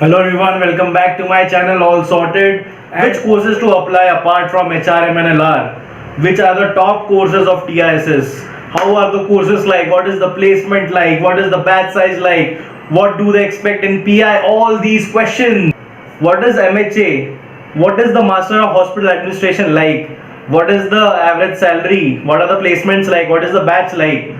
Hello everyone, welcome back to my channel All Sorted. Which courses to apply apart from HRM and LR? Which are the top courses of TISS? How are the courses like? What is the placement like? What is the batch size like? What do they expect in PI? All these questions. What is MHA? What is the Master of Hospital Administration like? What is the average salary? What are the placements like? What is the batch like?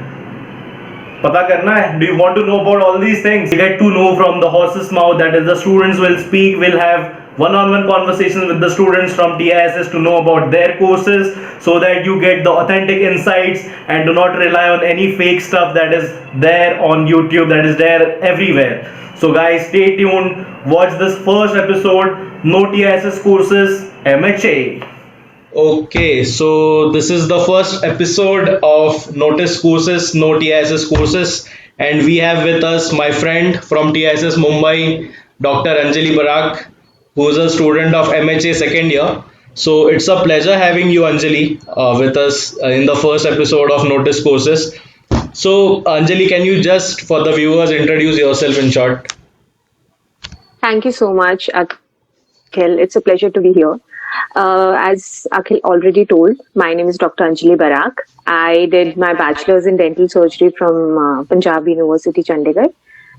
पता करना है. Do you want to know about all these things? You get to know from the horse's mouth. That is, the students will speak, will have one-on-one conversations with the students from TISS to know about their courses, so that you get the authentic insights and do not rely on any fake stuff that is there on YouTube, that is there everywhere. So guys, stay tuned, watch this first episode. No TISS courses, MHA. Okay, so this is the first episode of Notice Courses, No TISS Courses, and we have with us my friend from TISS Mumbai, Dr. Anjali Barak, who is a student of MHA second year. So it's a pleasure having you, Anjali, with us in the first episode of Notice Courses. So, Anjali, can you just, for the viewers, introduce yourself in short? Thank you so much, Akhil. It's a pleasure to be here. As Akhil already told, my name is Dr. Anjali Barak. I did my bachelor's in dental surgery from Punjab University, Chandigarh.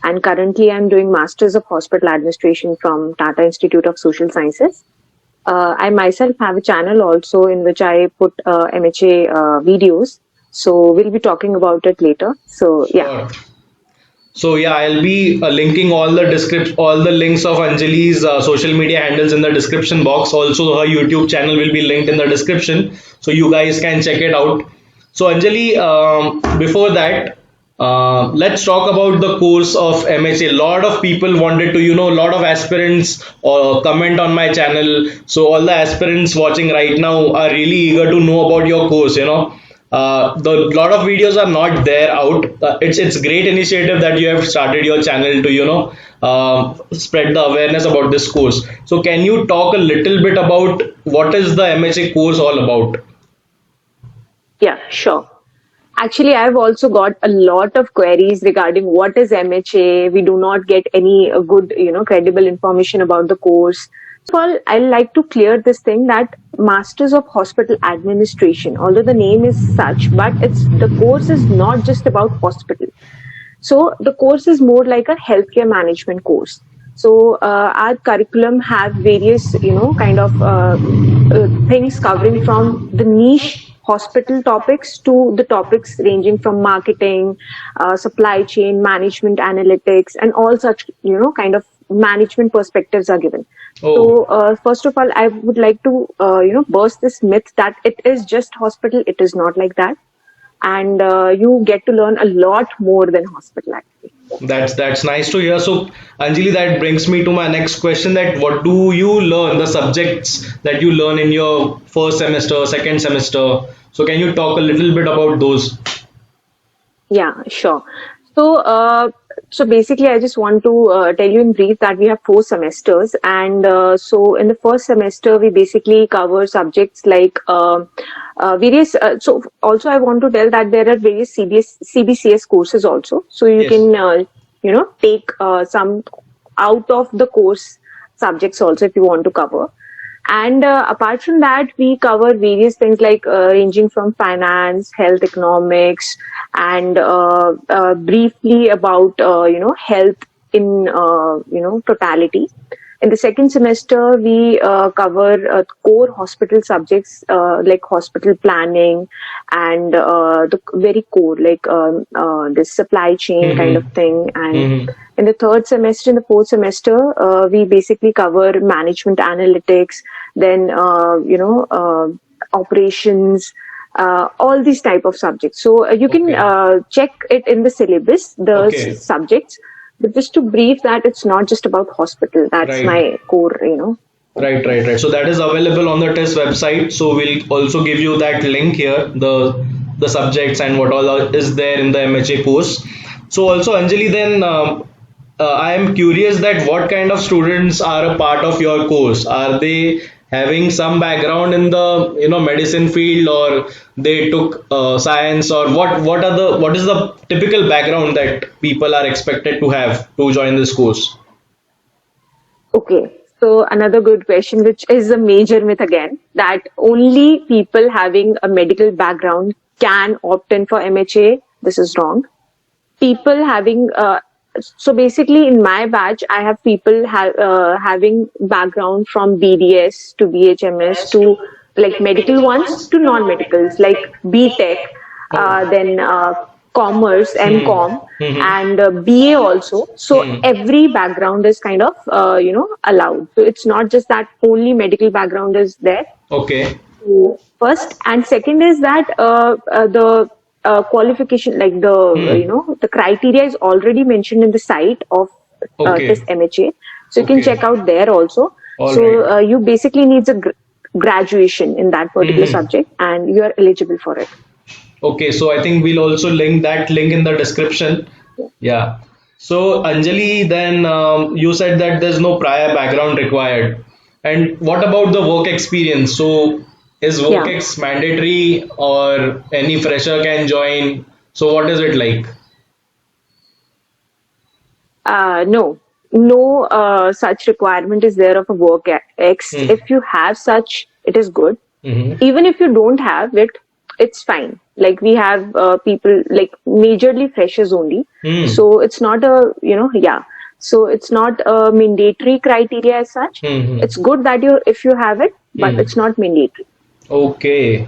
And currently, I'm doing Masters of Hospital Administration from Tata Institute of Social Sciences. I myself have a channel also in which I put MHA videos. So we'll be talking about it later. So yeah. Sure. So yeah, I'll be linking all the links of Anjali's social media handles in the description box. Also, her YouTube channel will be linked in the description, so you guys can check it out. So Anjali, before that, let's talk about the course of MHA. A lot of people wanted to, a lot of aspirants comment on my channel. So all the aspirants watching right now are really eager to know about your course. The lot of videos are not there out. It's great initiative that you have started your channel to spread the awareness about this course. So can you talk a little bit about what is the MHA course all about? Yeah, sure. Actually, I've also got a lot of queries regarding what is MHA. We do not get any good, credible information about the course. First of all, I like to clear this thing that Masters of Hospital Administration, although the name is such, but the course is not just about hospital. So the course is more like a healthcare management course. So our curriculum have various, kind of things covering from the niche hospital topics to the topics ranging from marketing, supply chain, management analytics, and all such, kind of management perspectives are given. Oh, So first of all, I would like to, burst this myth that it is just hospital. It is not like that. And you get to learn a lot more than hospital actually. that's nice to hear. So Anjali, that brings me to my next question: that what do you learn, the subjects that you learn in your first semester, second semester? So can you talk a little bit about those? Yeah, sure. So, so basically, I just want to tell you in brief that we have 4 semesters, and so in the first semester, we basically cover subjects like various. So, also, I want to tell that there are various CBCS courses also. So you Yes. can, take some out of the course subjects also if you want to cover. And apart from that, we cover various things like ranging from finance, health economics, and briefly about health in totality. In the second semester, we cover core hospital subjects like hospital planning and the very core like the supply chain kind of Mm-hmm. thing. And Mm-hmm. in the third semester, in the fourth semester, we basically cover management analytics, then operations, all these type of subjects. So you can Okay. check it in the syllabus, the Okay. subjects. But just to brief that it's not just about hospital. That's Right. my core. Right. So that is available on the test website. So we'll also give you that link here, the subjects and what all is there in the MHA course. So also Anjali, then I am curious that what kind of students are a part of your course? Are they having some background in the medicine field, or they took science, or what is the typical background that people are expected to have to join this course? Okay, so another good question, which is a major myth again, that only people having a medical background can opt in for MHA. This is wrong. People having so basically in my batch I have people having background from BDS to BHMS to like medical ones to non-medicals like BTech, then commerce, MCom, Hmm. and BA also. So Hmm. every background is kind of allowed. So it's not just that only medical background is there. Okay. First, and second is that the qualification, like the Hmm. the criteria is already mentioned in the site of Okay. this MHA, so you can Okay. check out there also. All right. So you basically needs a graduation in that particular Hmm. subject, and you are eligible for it. Okay, so I think we'll also link that link in the description. Yeah. So Anjali, then you said that there's no prior background required. And what about the work experience? So is work Yeah. ex mandatory or any fresher can join? So what is it like? No, no such requirement is there of a work X. Hmm. If you have such, it is good. Hmm. Even if you don't have it, it's fine. Like we have people like majorly freshers only. Hmm. So it's not a, yeah. So it's not a mandatory criteria as such. Hmm. It's good that you, if you have it, but Hmm. it's not mandatory. Okay.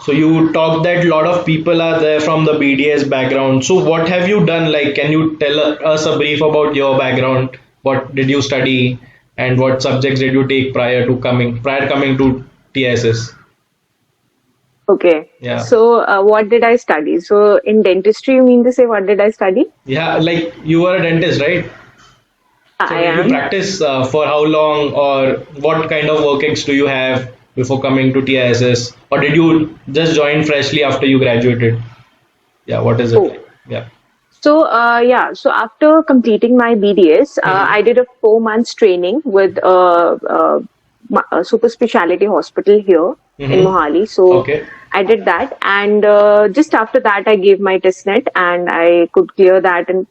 So you talked that a lot of people are there from the BDS background. So what have you done? Like, can you tell us a brief about your background? What did you study and what subjects did you take prior coming to TSS? Okay. Yeah. So what did I study? So in dentistry, you mean to say what did I study? Yeah, like you were a dentist, right? So I did you am. practice for how long or what kind of workings do you have before coming to TISS? Or did you just join freshly after you graduated? Yeah, what is it Oh. like? Yeah. So yeah, so after completing my BDS, Hmm. I did a 4 months training with a super specialty hospital here in Hmm. Mohali. So Okay. I did that, and just after that, I gave my test net, and I could clear that. And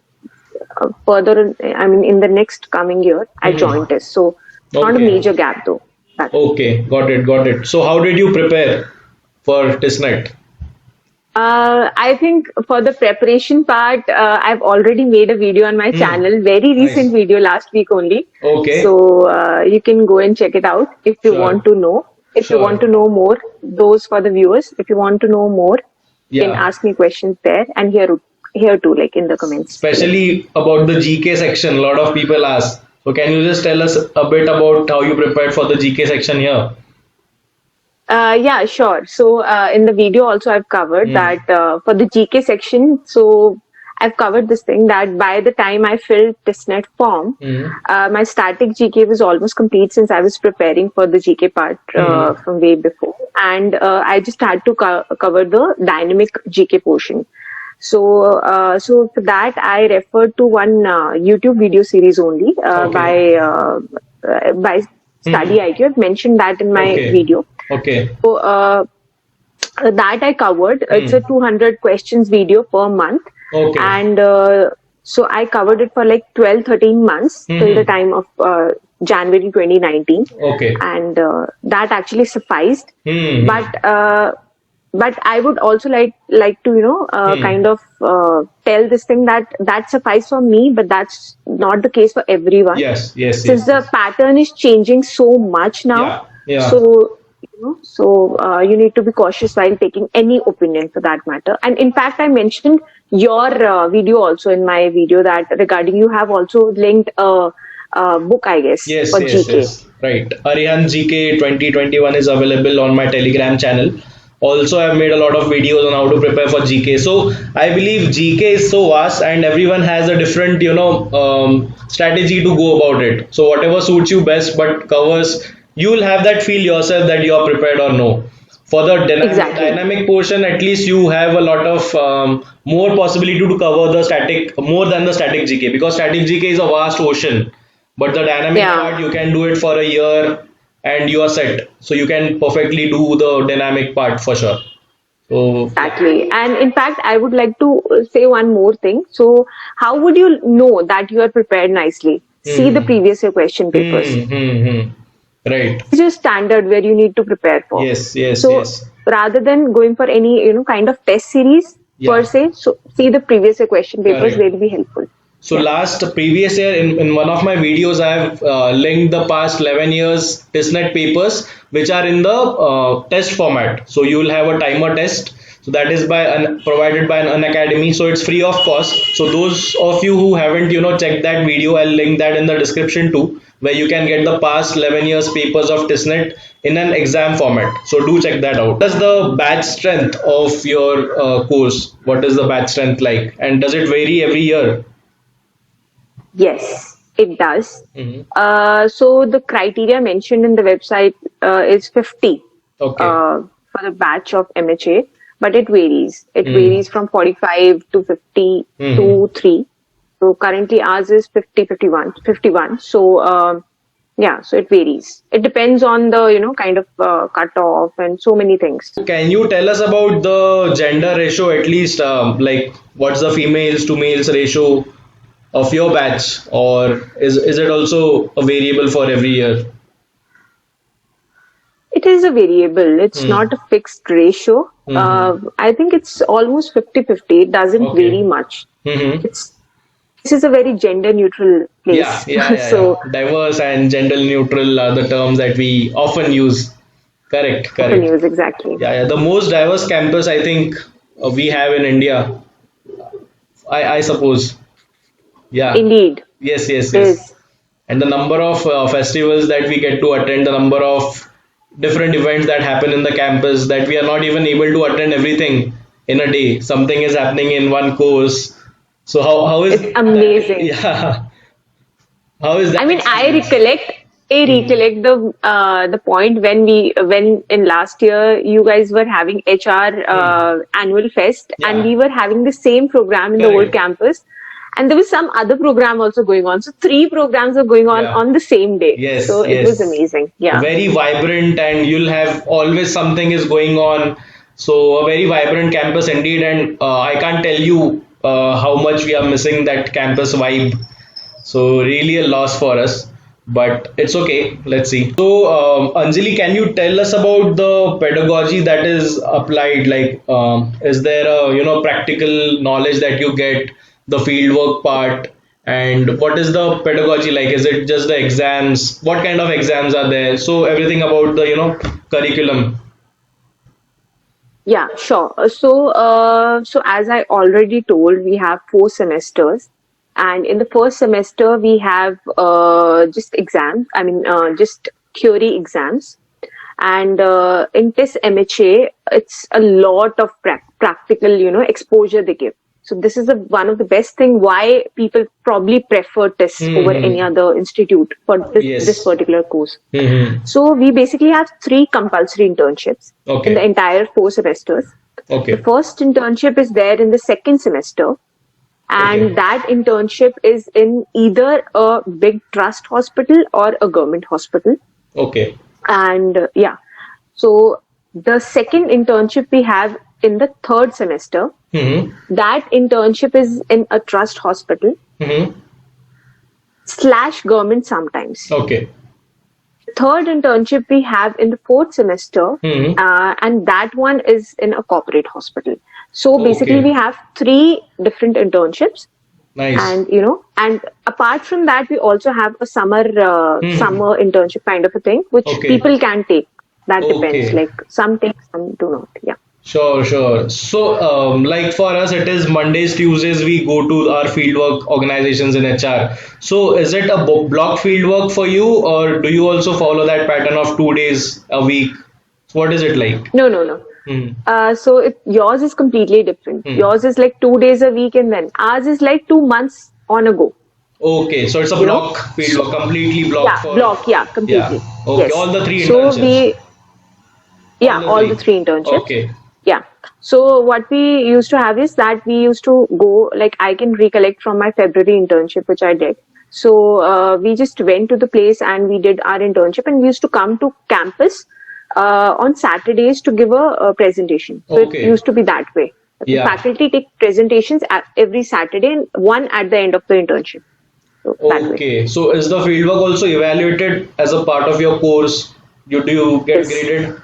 further, I mean, in the next coming year, I Hmm. joined test. So not a Okay. major gap though. That. Okay. Got it. Got it. So how did you prepare for TISNET? I think for the preparation part, I've already made a video on my Hmm. channel, very recent Nice. video last week only. Okay. So you can go and check it out if you want Sure. to know. If you want to Sure. know more, those for the viewers, if you want to know more, you can Yeah. ask me questions there and here too, like in the comments below. Especially about the GK section, a lot of people ask. So can you just tell us a bit about how you prepared for the GK section here? Yeah, sure. So in the video also I've covered Hmm. that for the GK section. So I've covered this thing that by the time I filled testnet form, Hmm. my static GK was almost complete since I was preparing for the GK part Hmm. from way before, and I just had to cover the dynamic GK portion. So, so for that, I referred to one YouTube video series only Okay. by Hmm. Study IQ. I've mentioned that in my Okay. video. Okay. So that I covered. It's a Hmm. 200 questions video per month, Okay. and so I covered it for like 12, 13 months till the Hmm. time of January 2019, Okay. and that actually sufficed. Hmm. But I would also like to Hmm. kind of tell this thing that suffice for me, but that's not the case for everyone Yes. Yes. since Yes. the Yes. pattern is changing so much now. Yeah. Yeah. So you need to be cautious while taking any opinion for that matter. And in fact, I mentioned your video also in my video that regarding you have also linked a book, I guess, Yes, for yes, GK. yes. Right. Arihan GK 2021 is available on my Telegram channel. Also, I've made a lot of videos on how to prepare for GK. So I believe GK is so vast and everyone has a different, strategy to go about it. So whatever suits you best, but covers, you will have that feel yourself that you are prepared or no. For the Exactly. dynamic portion, at least you have a lot of more possibility to cover the static more than the static GK because static GK is a vast ocean, but the dynamic Yeah. part you can do it for a year and you are set. So you can perfectly do the dynamic part for sure. So yeah. Exactly. And in fact, I would like to say one more thing. So, how would you know that you are prepared nicely? see the previous year question papers. Right. It's just standard where you need to prepare for. Yes. So rather than going for any kind of test series per se, so see the previous year question papers. Correct. They'll be helpful. So last previous year in one of my videos, I have linked the past 11 years TISNET papers, which are in the test format. So you will have a timer test. So that is provided by an academy. So it's free of cost. So those of you who haven't checked that video, I'll link that in the description too, where you can get the past 11 years papers of TISNET in an exam format. So do check that out. What is the batch strength of your course? What is the batch strength like? And does it vary every year? Yes, it does. Mm-hmm. So the criteria mentioned in the website is 50 Okay. for the batch of MHA, but it varies. It varies from 45 to 50 to 3. So currently ours is 51. So so it varies. It depends on the kind of cutoff and so many things. Can you tell us about the gender ratio at least? Like what's the females to males ratio of your batch, or is it also a variable for every year? It is a variable. It's not a fixed ratio. I think it's almost 50-50. It doesn't vary much. This is a very gender neutral place. Yeah. So diverse and gender neutral are the terms that we often use. Correct. often use exactly. Yeah. The most diverse campus I think we have in India. I suppose. Yeah. Indeed. Yes. Yes. And the number of festivals that we get to attend, the number of different events that happen in the campus, that we are not even able to attend everything in a day. Something is happening in one course. So how is It's amazing. Yeah. How is that? I mean, I recollect the point when in last year you guys were having HR annual fest, and we were having the same program in the old Correct. campus, and there was some other program also going on. So 3 programs are going on the same day. Yes, So it was amazing. Yeah. Very vibrant, and you'll have always something is going on. So a very vibrant campus indeed, and I can't tell you how much we are missing that campus vibe. So really a loss for us, but it's okay. Let's see. So Anjali, can you tell us about the pedagogy that is applied? Like, is there a practical knowledge that you get, the fieldwork part, and what is the pedagogy like? Is it just the exams? What kind of exams are there? So everything about the curriculum. Yeah, sure. So as I already told, we have 4 semesters, and in the first semester we have just exams. I mean, just theory exams, and in this MHA, it's a lot of practical, exposure they give. So this is one of the best thing why people probably prefer tests over any other institute for this particular course. So we basically have 3 compulsory internships in the entire 4 semesters. The first internship is there in the second semester, and that internship is in either a big trust hospital or a government hospital. And so the second internship we have in the third semester, that internship is in a trust hospital / government sometimes. Third internship we have in the fourth semester, and that one is in a corporate hospital. So basically we have 3 different internships. Nice. And and apart from that, we also have a summer internship kind of a thing, which people can take. That depends. Like some take, some do not. Yeah. Sure. So, like for us, it is Mondays, Tuesdays, we go to our fieldwork organizations in HR. So, is it a block fieldwork for you, or do you also follow that pattern of 2 days a week? What is it like? No. So yours is completely different. Yours is like 2 days a week, and then ours is like 2 months on a go. So it's a block fieldwork, completely block. Completely. Yes. All the 3 internships. All the 3 internships. Yeah. So what we used to have is that we used to go, like I can recollect from my February internship, which I did. So we just went to the place and we did our internship, and we used to come to campus on Saturdays to give a presentation. So it used to be that way. The faculty take presentations every Saturday, and one at the end of the internship. So that way. Okay. So is the fieldwork also evaluated as a part of your course? Do you get Yes, graded?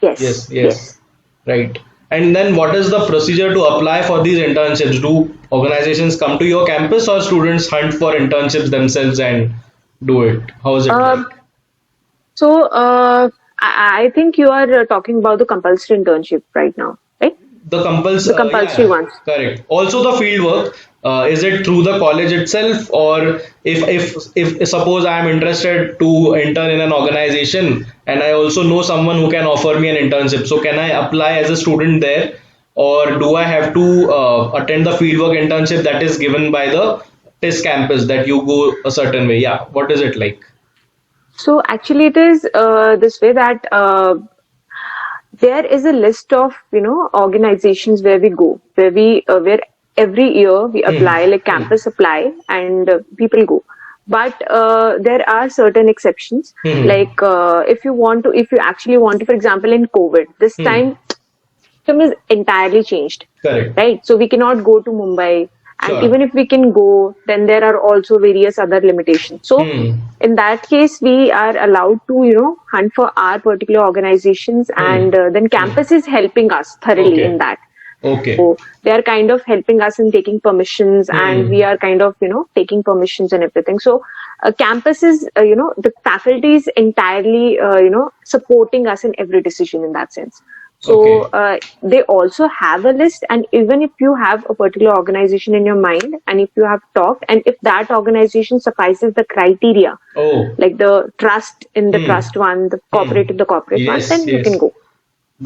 Yes, yes, yes. yes. Right. And then what is the procedure to apply for these internships? Do organizations come to your campus or students hunt for internships themselves and do it? How is it like? Um, I think you are talking about the compulsory internship right now, right? The Yeah, compulsory yeah, ones. correct. Also the field work, is it through the college itself, or if suppose I am interested to intern in an organization and I also know someone who can offer me an internship, so can I apply as a student there, or do I have to attend the fieldwork internship that is given by the TIS campus that you go a certain way? Yeah, what is it like? So actually, it is this way that there is a list of organizations where we go, where every year we Hmm. apply, like campus apply, and people go. But there are certain exceptions. Hmm. Like if you actually want to, for example, in COVID, this Hmm. time system is entirely changed, Correct. right? So we cannot go to Mumbai, and Sure. even if we can go, then there are also various other limitations. So Hmm. in that case, we are allowed to hunt for our particular organizations, Hmm. and then Hmm. campus is helping us thoroughly in Okay. that. Okay. So they are kind of helping us in taking permissions, and we Hmm. are kind of taking permissions and everything. So campus is the faculty is entirely supporting us in every decision in that sense. So Okay. they also have a list, and even if you have a particular organization in your mind, and if you have talked, and if that organization suffices the criteria, Oh. like the trust in the Hmm. trust one, the Hmm. corporate in the corporate one, Yes, then you can yes. go.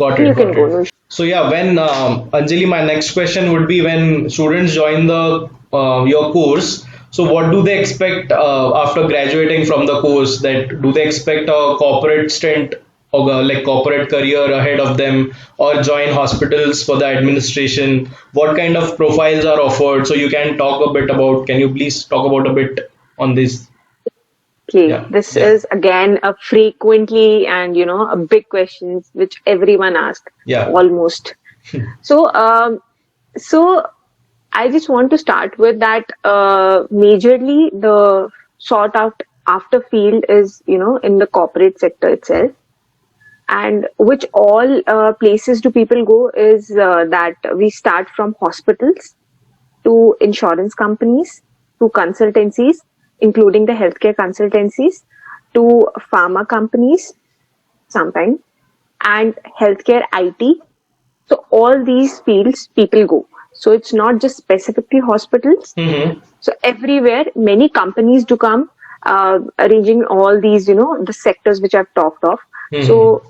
Got Then you it, can got go. it. No. So yeah, when Anjali, my next question would be when students join the your course. So what do they expect after graduating from the course? That do they expect a corporate stint or like corporate career ahead of them, or join hospitals for the administration? What kind of profiles are offered? So you can talk a bit about. Can you please talk about a bit on this? Okay, Yeah, this yeah, is again a frequently and a big questions which everyone asks yeah. almost. So so I just want to start with that. Majorly, the sought out after field is in the corporate sector itself, and which all places do people go is that we start from hospitals to insurance companies to consultancies, including the healthcare consultancies, to pharma companies sometimes, and healthcare IT. So all these fields people go. So it's not just specifically hospitals. Mm-hmm. So everywhere, many companies do come, arranging all these, the sectors which I've talked of. Mm-hmm. So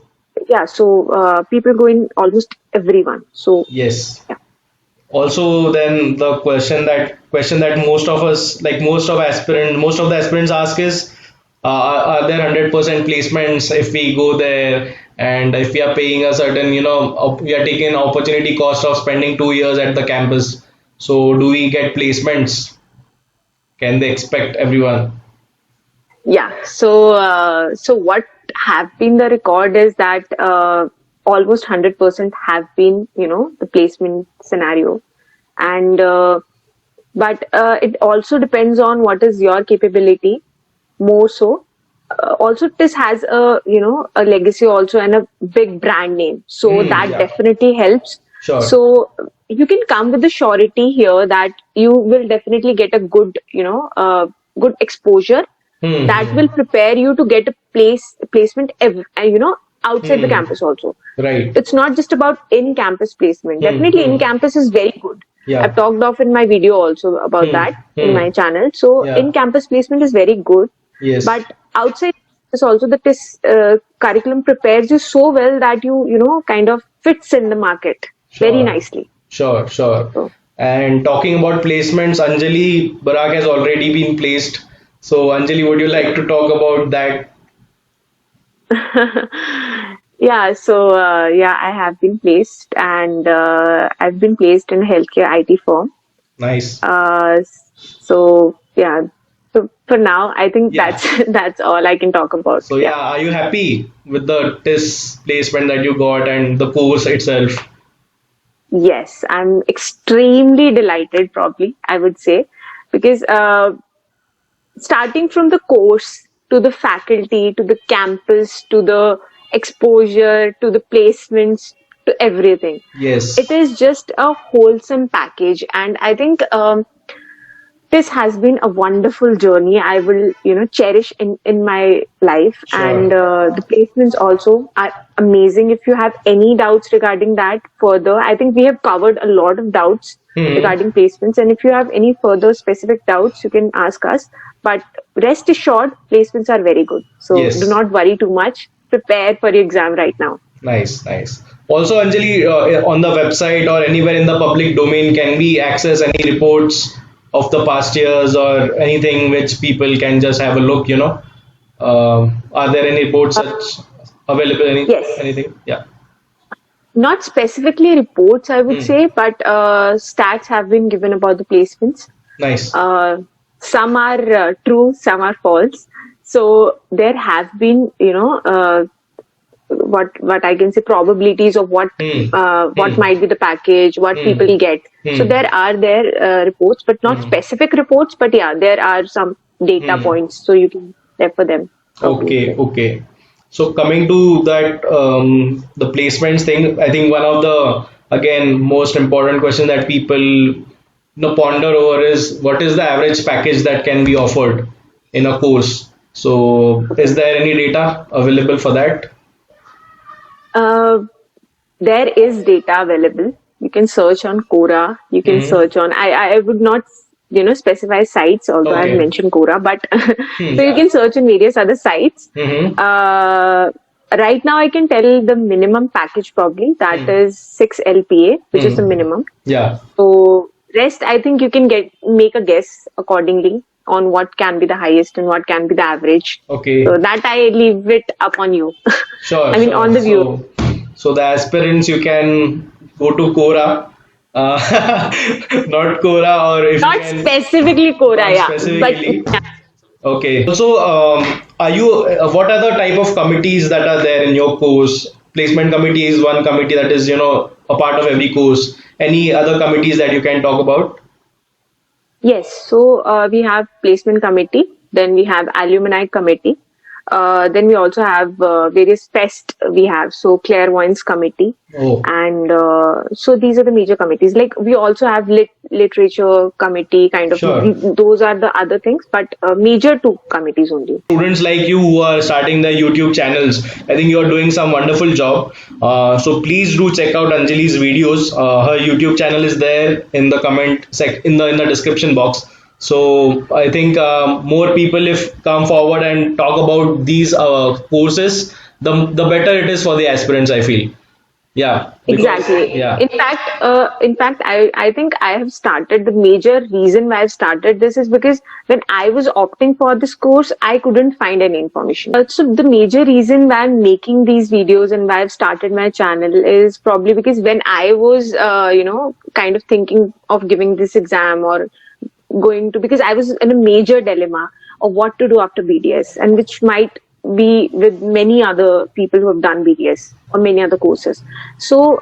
yeah, so people go in almost everyone. So Yes. yeah. Also, then the question that most of us, like most of the aspirants ask is, are there 100% placements if we go there, and if we are paying a certain, we are taking an opportunity cost of spending 2 years at the campus. So do we get placements? Can they expect everyone? Yeah. So, so what have been the record is that almost 100% have been, the placement scenario, and but it also depends on what is your capability more so. Also, this has a legacy also and a big brand name, so Hmm. that Yeah. definitely helps. Sure. So you can come with the surety here that you will definitely get a good good exposure that Hmm. will prepare you to get a placement outside the Hmm. campus also. Right. It's not just about in campus placement. Hmm. Definitely in Hmm. campus is very good. I've Yeah. talked of in my video also about Hmm. that in Hmm. my channel. So Yeah. in campus placement is very good, Yes. but outside campus also this curriculum prepares you so well that you kind of fits in the market very Sure. nicely. Sure, sure. So And talking about placements, Anjali Barak has already been placed. So, Anjali, would you like to talk about that? yeah, so yeah, I have been placed, and I've been placed in a healthcare IT firm. Nice. Uh, so yeah, so for now, I think Yeah. that's that's all I can talk about. So, Yeah. yeah, are you happy with the TIS placement that you got and the course itself? Yes, I'm extremely delighted, probably, I would say, because starting from the course to the faculty to the campus to the exposure to the placements to everything. Yes. It is just a wholesome package, and I think this has been a wonderful journey. I will, cherish in my life, Sure. and the placements also are amazing. If you have any doubts regarding that further, I think we have covered a lot of doubts regarding placements, and if you have any further specific doubts, you can ask us. But rest assured, placements are very good. So Yes. do not worry too much. Prepare for your exam right now. Nice, nice. Also, Anjali, on the website or anywhere in the public domain, can we access any reports of the past years or anything which people can just have a look? Are there any reports such available? Yes. Anything? Yeah. Not specifically reports, I would say, but stats have been given about the placements. Nice. Some are true, some are false. So there have been, what I can say, probabilities of what might be the package, what people get. So there are reports, but not specific reports. But yeah, there are some data points, so you can refer them. Okay, okay. So coming to that, the placements thing, I think one of the again most important question that people ponder over is what is the average package that can be offered in a course. So is there any data available for that? There is data available. You can search on Quora. You can search on. I would not specify sites, although Okay. I've mentioned Quora, but so you Yeah. can search on various other sites. Mm-hmm. Right now, I can tell the minimum package probably that is 6 LPA, which is the minimum. Yeah. So rest, I think you can make a guess accordingly on what can be the highest and what can be the average. Okay. So that I leave it up on you. Sure. I mean, sure. on the view. So the aspirants, you can go to Quora, not Quora, or if Not you can. specifically Quora, Not yeah. specifically. But Okay. Also, are you? What are the type of committees that are there in your course? Placement committee is one committee that is, a part of every course. Any other committees that you can talk about? yes, so we have placement committee, then we have alumni committee, then we also have various fest we have, so clairvoyance committee, Oh. and so these are the major committees. Like we also have literature committee, kind of. Sure. Those are the other things, but major two committees only. Students like you who are starting their YouTube channels, I think you are doing some wonderful job. So please do check out Anjali's videos. Her YouTube channel is there in the in the description box. So I think more people if come forward and talk about these courses, the better it is for the aspirants. I feel. Yeah. because- Exactly. Yeah. In fact, I think I have started. The major reason why I've started this is because when I was opting for this course, I couldn't find any information. So the major reason why I'm making these videos and why I've started my channel is probably because when I was, kind of thinking of giving this exam or going to, because I was in a major dilemma of what to do after BDS, and which might be with many other people who have done BDS or many other courses. So,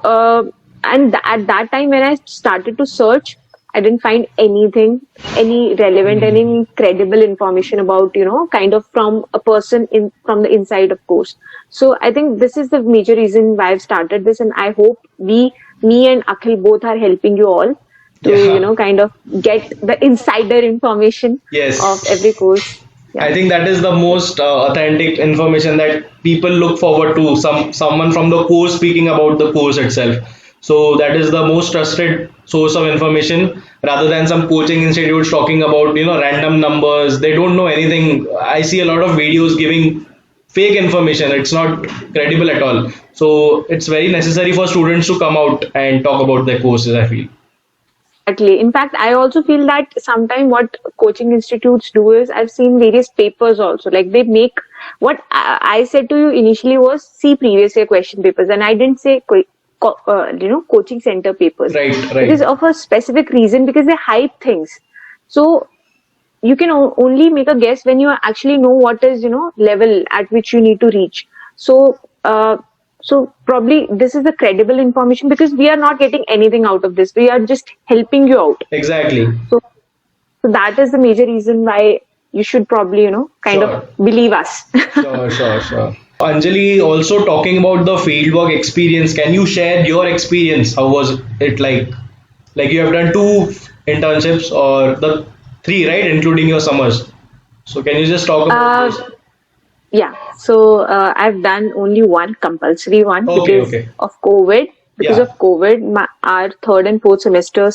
at that time when I started to search, I didn't find anything, any relevant, any credible information about, kind of from a person from the inside of course. So I think this is the major reason why I've started this, and I hope me and Akhil both are helping you all to, Yeah. kind of get the insider information Yes. of every course. Yeah. I think that is the most authentic information that people look forward to. Someone from the course speaking about the course itself. So that is the most trusted source of information rather than some coaching institutes talking about random numbers. They don't know anything. I see a lot of videos giving fake information. It's not credible at all. So it's very necessary for students to come out and talk about their courses, I feel. Exactly. In fact, I also feel that sometimes what coaching institutes do is I've seen various papers also. Like they make what I said to you initially was see previous year question papers, and I didn't say coaching center papers. Right, Because right. of a specific reason, because they hype things. So you can only make a guess when you actually know what is level at which you need to reach. So so probably this is the credible information, because we are not getting anything out of this. We are just helping you out. Exactly. So that is the major reason why you should probably, kind Sure. of believe us. Sure. Anjali, also talking about the fieldwork experience, can you share your experience? How was it like? Like you have done two internships or the three, right, including your summers. So can you just talk about uh, those? Yeah, so I've done only one compulsory one Okay, because okay. of COVID. Because of Yeah. COVID, our third and fourth semester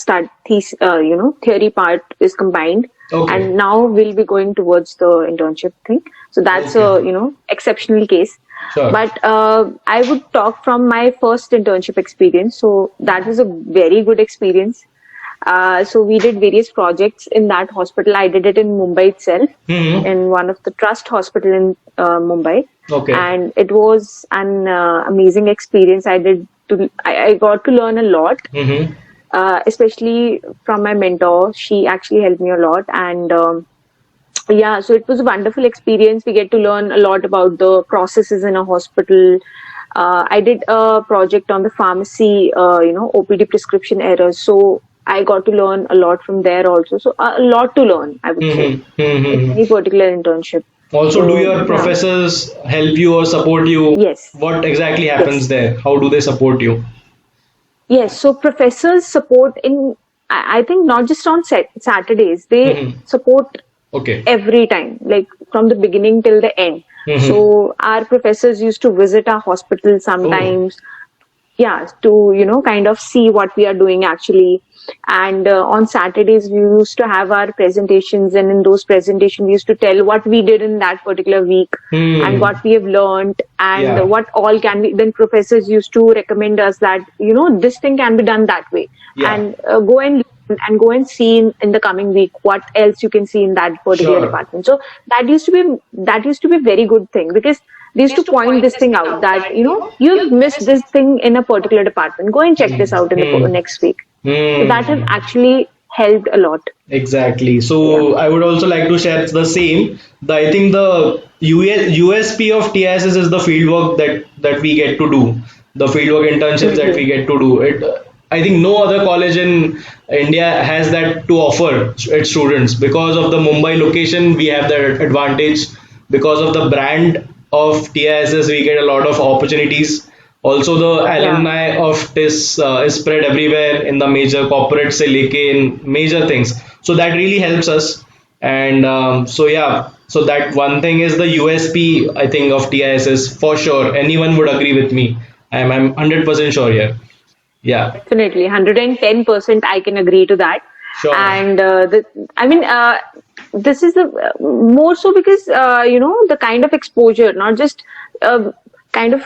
theory part is combined, Okay. and now we'll be going towards the internship thing. So that's Okay. a exceptional case. Sure. But I would talk from my first internship experience. So that was a very good experience. So we did various projects in that hospital. I did it in Mumbai itself, Mm-hmm. in one of the trust hospital in Mumbai, Okay. and it was an amazing experience. I got to learn a lot, Mm-hmm. especially from my mentor. She actually helped me a lot, and yeah, so it was a wonderful experience. We get to learn a lot about the processes in a hospital. I did a project on the pharmacy, OPD prescription errors. So I got to learn a lot from there also. So a lot to learn, I would say, Mm-hmm. in Mm-hmm. any particular internship. Also, do So your yeah, professors help you or support you? yes, What exactly happens yes, there? How do they support you? yes. So professors support I think not just on Saturdays. They Mm-hmm. support Okay. every time, like from the beginning till the end. Mm-hmm. So our professors used to visit our hospital Oh. sometimes, yeah, to kind of see what we are doing actually. And on Saturdays we used to have our presentations, and in those presentations we used to tell what we did in that particular week and Hmm. what we have learned, and Yeah. what all can be. Then professors used to recommend us that this thing can be done that way, Yeah. and go and learn and go and see in the coming week what else you can see in that particular Sure. department. So that used to be a very good thing, because they used to point this thing out that you've missed this thing in a particular department, go and check this out in the Hmm. next week. So that has Hmm. actually helped a lot. Exactly. Yeah. So I would also like to share the same. I think the USP of TISS is the fieldwork that we get to do, the fieldwork internships that we Hmm. get to do. I think no other college in India has that to offer its students. Because of the Mumbai location, we have that advantage. Because of the brand of TISS, we get a lot of opportunities. Also, the Yeah. alumni of TIS is spread everywhere in the major corporates से लेके in major things. So that really helps us. And so yeah, so that one thing is the USP I think of TISS for sure. Anyone would agree with me. I'm 100% sure here. Yeah, Definitely, 110% I can agree to that. sure. And I mean, this is the more so because the kind of exposure, not just kind of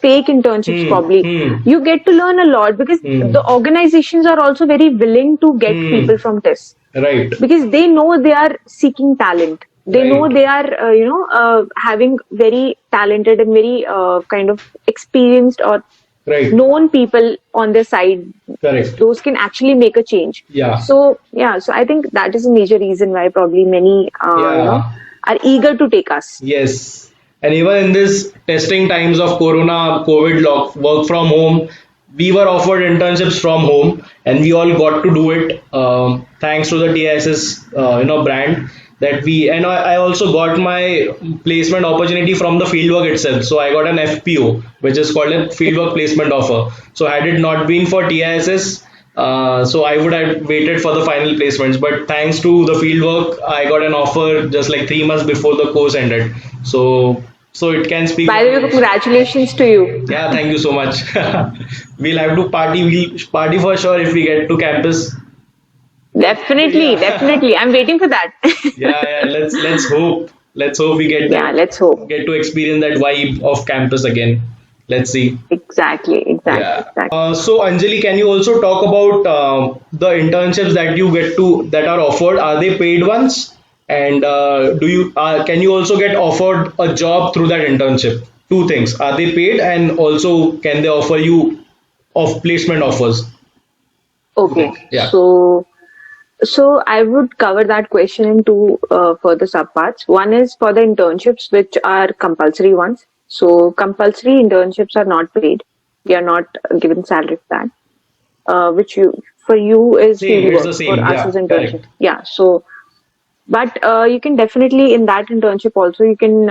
fake internships. Hmm, Probably hmm, you get to learn a lot, because hmm, the organizations are also very willing to get hmm. people from TIS, Right, because they know they are seeking talent. They know right, they are having very talented and very kind of experienced or right. known people on their side. Correct. Those can actually make a change. Yeah, So yeah, so I think that is a major reason why probably many yeah. are eager to take us. Yes, and even in this testing times of Corona, COVID lock, work from home, we were offered internships from home, and we all got to do it. Thanks to the TISS, brand that we. And I also got my placement opportunity from the fieldwork itself. So I got an FPO, which is called a fieldwork placement offer. So had it not been for TISS, so I would have waited for the final placements, but thanks to the field work, I got an offer just like 3 months before the course ended. So it can speak By the way, volumes. congratulations to you. Yeah, thank you so much. We'll have to party. We'll party for sure if we get to campus. Definitely, Yeah, definitely. I'm waiting for that. yeah. Let's hope. Let's hope we get Yeah, that, let's hope. get to experience that vibe of campus again. Let's see. Exactly, exactly, Yeah. exactly. So Anjali, can you also talk about the internships that you get to that are offered? Are they paid ones? And do you can you also get offered a job through that internship? Two things: are they paid, and also can they offer you of placement offers? Two Okay, things. Yeah. so I would cover that question in two further subparts. One is for the internships, which are compulsory ones. So compulsory internships are not paid. We are not given salary for that. Which you for you is Same. field It's the work. For same. us Yeah. is internship. Correct. Yeah. So But you can definitely, in that internship also, you can,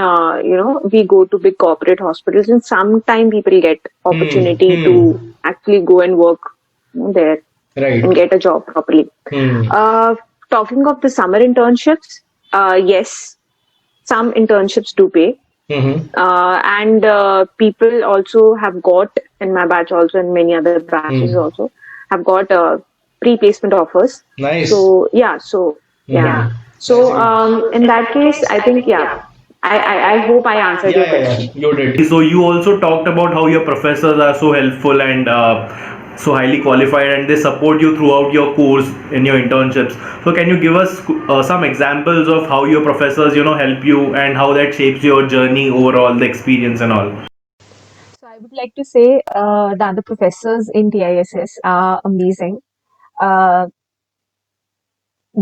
we go to big corporate hospitals, and sometime people get opportunity to actually go and work, there and Right. get a job properly. Hmm. Uh, Talking of the summer internships, yes, some internships do pay. Mm-hmm. And people also have got, in my batch also, and many other batches Hmm. also, have got pre-placement offers. Nice. So yeah. Hmm. So in that case, I think, yeah, I hope I answered Yeah, your yeah, yeah. question. You did. So you also talked about how your professors are so helpful and so highly qualified, and they support you throughout your course in your internships. So can you give us some examples of how your professors, help you and how that shapes your journey overall, the experience and all? So I would like to say that the professors in TISS are amazing. Uh,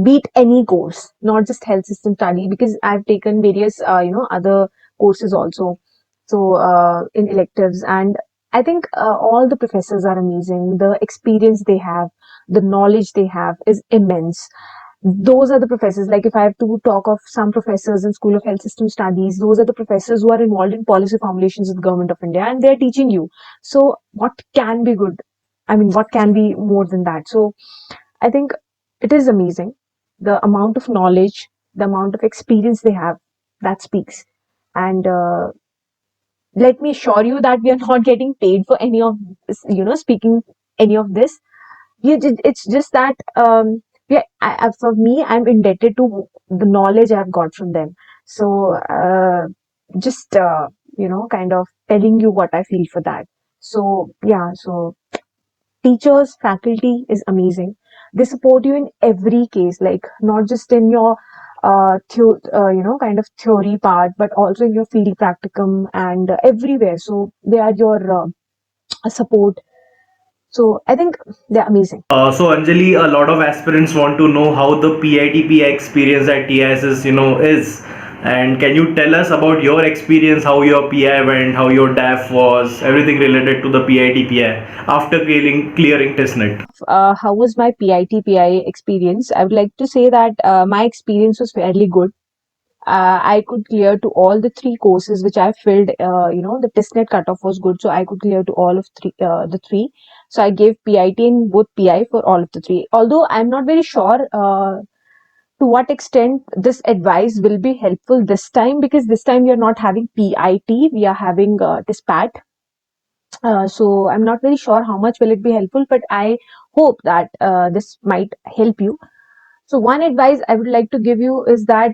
Beat any course, not just health system study, because I've taken various, other courses also. So in electives, and I think all the professors are amazing. The experience they have, the knowledge they have is immense. Those are the professors. Like, if I have to talk of some professors in School of Health System Studies, those are the professors who are involved in policy formulations with the government of India, and they're teaching you. So what can be good? I mean, what can be more than that? So I think it is amazing. The amount of knowledge, the amount of experience they have, that speaks. And let me assure you that we are not getting paid for any of this, speaking any of this. It's just that, for me, I'm indebted to the knowledge I've got from them. So just, kind of telling you what I feel for that. So yeah, so teachers, faculty is amazing. They support you in every case, like not just in your kind of theory part, but also in your field practicum and everywhere. So they are your support. So I think they're amazing. So Anjali, a lot of aspirants want to know how the PITPI experience at TISS, is. And can you tell us about your experience, how your PI went, how your DAF was, everything related to the PITPI after clearing testnet? How was my PITPI experience? I would like to say that my experience was fairly good. I could clear to all the three courses which I filled. The testnet cutoff was good, so I could clear to all of the three. So I gave PIT and both PI for all of the three. Although I'm not very sure to what extent this advice will be helpful this time, because this time we are not having PIT, we are having TISPAT. So I'm not very sure how much will it be helpful, but I hope that this might help you. So one advice I would like to give you is that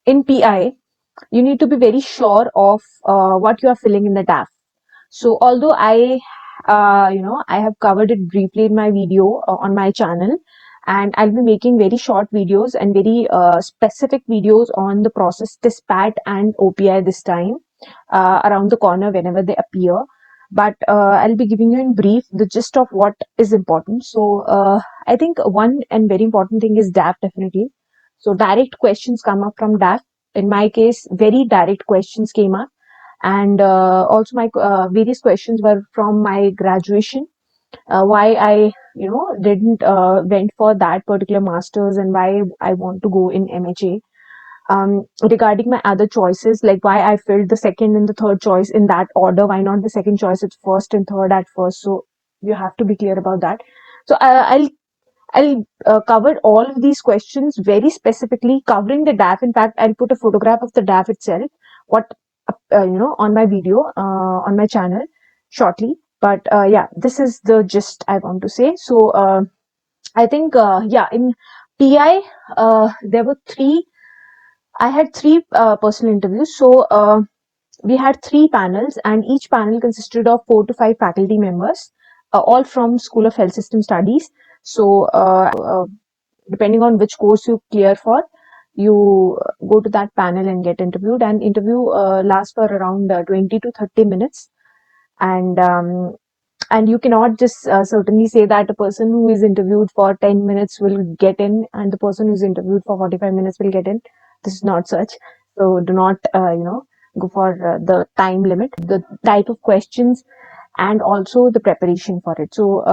in PI, you need to be very sure of what you are filling in the DAF. So although I have covered it briefly in my video on my channel, and I'll be making very short videos and very specific videos on the process TISPAT and OPI this time, around the corner whenever they appear. But I'll be giving you in brief the gist of what is important. So I think one and very important thing is DAF, definitely. So direct questions come up from DAF. In my case, very direct questions came up, and also my various questions were from my graduation, why I didn't went for that particular masters, and why I want to go in MHA. Regarding my other choices, like why I filled the second and the third choice in that order, why not the second choice, it's first and third at first. So you have to be clear about that. So I'll cover all of these questions very specifically, covering the DAF. In fact, I'll put a photograph of the DAF itself, what on my video on my channel shortly. But yeah, this is the gist I want to say. So I think in PI there were three. I had three personal interviews. So we had three panels, and each panel consisted of 4 to 5 faculty members, all from School of Health System Studies. So depending on which course you clear for, you go to that panel and get interviewed. And interview lasts for around 20 to 30 minutes. And you cannot just certainly say that a person who is interviewed for 10 minutes will get in, and the person who's interviewed for 45 minutes will get in. This is not such. So do not go for the time limit, the type of questions, and also the preparation for it. So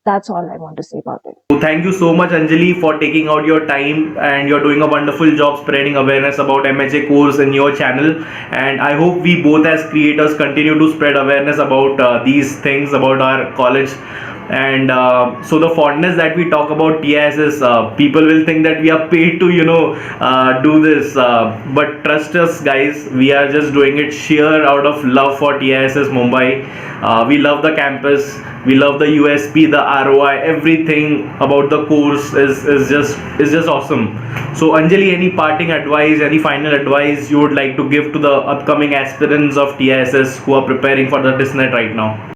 That's all I want to say about it. So thank you so much, Anjali, for taking out your time, and you're doing a wonderful job spreading awareness about MHA course in your channel. And I hope we both as creators continue to spread awareness about these things about our college. And so the fondness that we talk about TISS, people will think that we are paid to, do this. But trust us, guys, we are just doing it sheer out of love for TISS Mumbai. We love the campus. We love the USP, the ROI, everything about the course is just awesome. So Anjali, any parting advice, any final advice you would like to give to the upcoming aspirants of TISS who are preparing for the TISNET right now?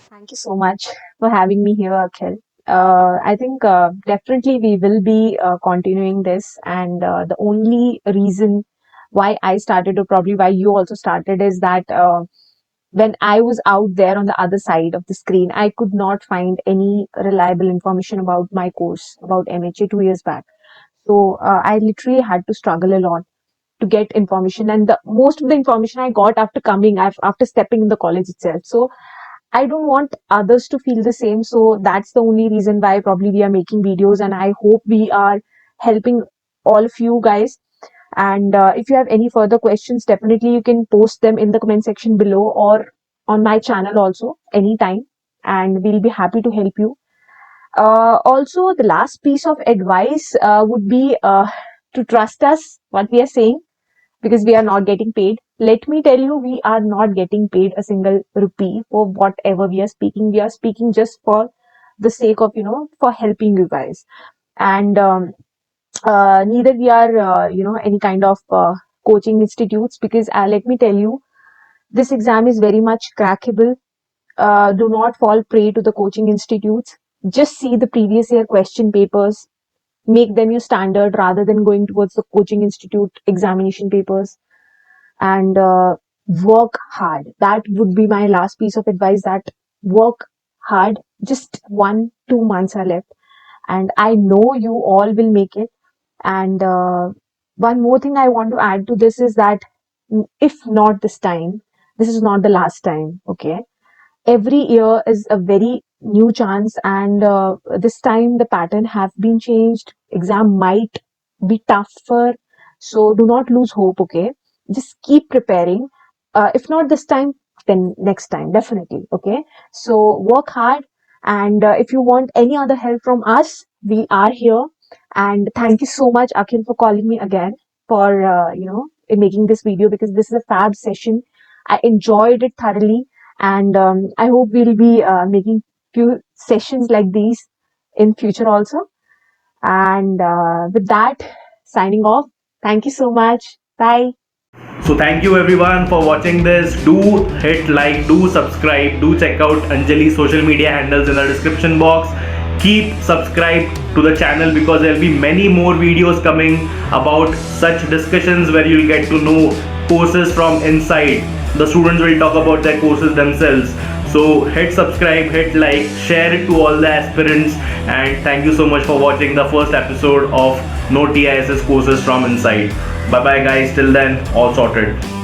Thank you so much for having me here, Akhil. I think definitely we will be continuing this, and the only reason why I started, or probably why you also started, is that when I was out there on the other side of the screen, I could not find any reliable information about my course, about MHA 2 years back. So I literally had to struggle a lot to get information, and the most of the information I got after after stepping in the college itself. So I don't want others to feel the same. So that's the only reason why probably we are making videos, and I hope we are helping all of you guys. And if you have any further questions, definitely you can post them in the comment section below or on my channel also anytime, and we'll be happy to help you. Also, the last piece of advice would be to trust us, what we are saying, because we are not getting paid. Let me tell you, we are not getting paid a single rupee for whatever we are speaking. We are speaking just for the sake of, for helping you guys. And neither we are, any kind of coaching institutes, because let me tell you, this exam is very much crackable. Do not fall prey to the coaching institutes. Just see the previous year question papers, make them your standard rather than going towards the coaching institute examination papers, and work hard. That would be my last piece of advice, that work hard. Just 1-2 months are left, and I know you all will make it. And one more thing I want to add to this is that if not this time, this is not the last time, okay? Every year is a very new chance, and this time the pattern have been changed. Exam might be tougher, so do not lose hope, okay? Just keep preparing. If not this time, then next time, definitely, okay? So work hard, and if you want any other help from us, we are here. And thank you so much, Akhil, for calling me again for in making this video, because this is a fab session. I enjoyed it thoroughly, and I hope we'll be making few sessions like these in future also. And with that, signing off. Thank you so much. Bye. So thank you everyone for watching this. Do hit like, do subscribe, do check out Anjali's social media handles in the description box. Keep subscribed to the channel, because there'll be many more videos coming about such discussions where you'll get to know courses from inside. The students will talk about their courses themselves. So hit subscribe, hit like, share it to all the aspirants, and thank you so much for watching the first episode of No TISS Courses from Inside. Bye bye guys, till then, all sorted.